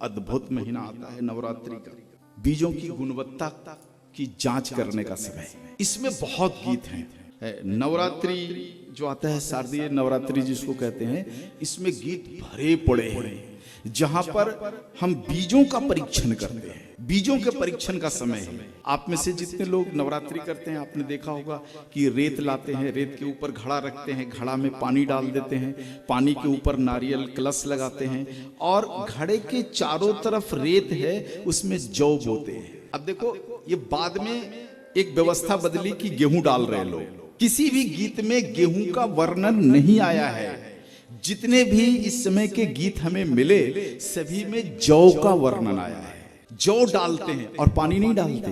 अद्भुत महीना आता है नवरात्रि का। बीजों की गुणवत्ता की जांच करने का समय। इसमें बहुत गीत हैं। नवरात्रि जो आता है, शारदीय नवरात्रि जिसको कहते हैं, इसमें गीत भरे पड़े हैं जहां पर हम बीजों का परीक्षण करते हैं। बीजों के परीक्षण का समय है। आप में से जितने लोग नवरात्रि करते हैं, आपने देखा होगा कि रेत लाते हैं, रेत के ऊपर घड़ा रखते हैं, घड़ा में पानी डाल देते हैं, पानी के ऊपर नारियल कलश लगाते हैं और घड़े के चारों तरफ रेत है, उसमें जौ बोते हैं। अब देखो, ये बाद में एक व्यवस्था बदली कि गेहूं डाल रहे लोग। किसी भी गीत में गेहूं का वर्णन नहीं आया है। जितने भी इस समय के गीत हमें मिले, सभी में जौ का वर्णन आया है। जौ डालते हैं और पानी नहीं डालते।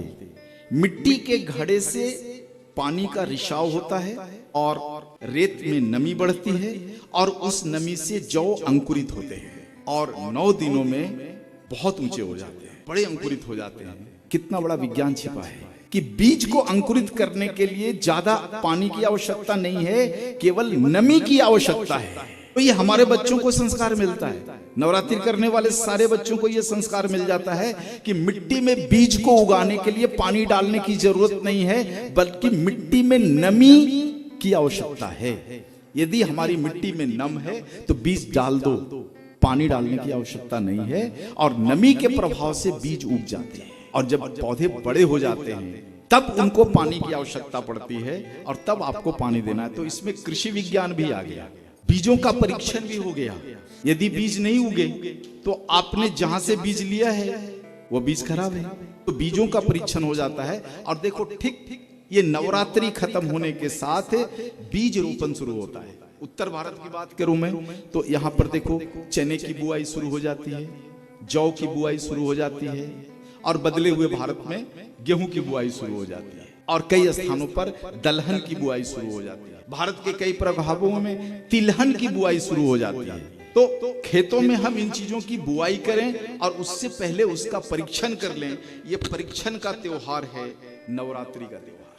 मिट्टी के घड़े से पानी का रिसाव होता है और रेत में नमी बढ़ती है और उस नमी से जौ अंकुरित होते हैं और 9 दिनों में बहुत ऊंचे हो जाते हैं, बड़े अंकुरित हो जाते हैं। कितना बड़ा विज्ञान छिपा है कि बीज को अंकुरित करने के लिए ज्यादा पानी की आवश्यकता नहीं है, केवल नमी की आवश्यकता है। तो ये हमारे बच्चों को संस्कार मिलता है। नवरात्रि करने वाले सारे बच्चों को ये संस्कार मिल जाता है कि मिट्टी में बीज को उगाने के लिए पानी डालने की जरूरत नहीं है, बल्कि मिट्टी में नमी की आवश्यकता है। यदि हमारी मिट्टी में नम है तो बीज डाल दो, पानी डालने की आवश्यकता नहीं है और नमी के प्रभाव से बीज उग जाते हैं। और जब पौधे बड़े हो जाते हैं तब उनको पानी की आवश्यकता पड़ती है और तब आपको पानी देना है। तो इसमें कृषि विज्ञान भी आ गया, बीजों का परीक्षण भी हो गया। यदि बीज नहीं उगे तो आपने जहां से बीज लिया है वो बीज खराब है, तो बीजों का परीक्षण हो जाता है। और देखो, ठीक ये नवरात्रि खत्म होने के साथ बीज रोपण शुरू होता है। उत्तर भारत की बात करूं मैं तो यहाँ पर देखो, चने की बुआई शुरू हो जाती है, जौ की बुआई शुरू हो जाती है और बदले हुए भारत में गेहूं की बुआई शुरू हो जाती है और कई स्थानों पर दलहन की बुआई शुरू हो जाती है। भारत के कई प्रभागों में तिलहन की बुआई शुरू हो जाती है। तो खेतों में हम इन चीजों की बुआई करें और उससे पहले उसका परीक्षण कर लें। ये परीक्षण का त्योहार है नवरात्रि का त्योहार।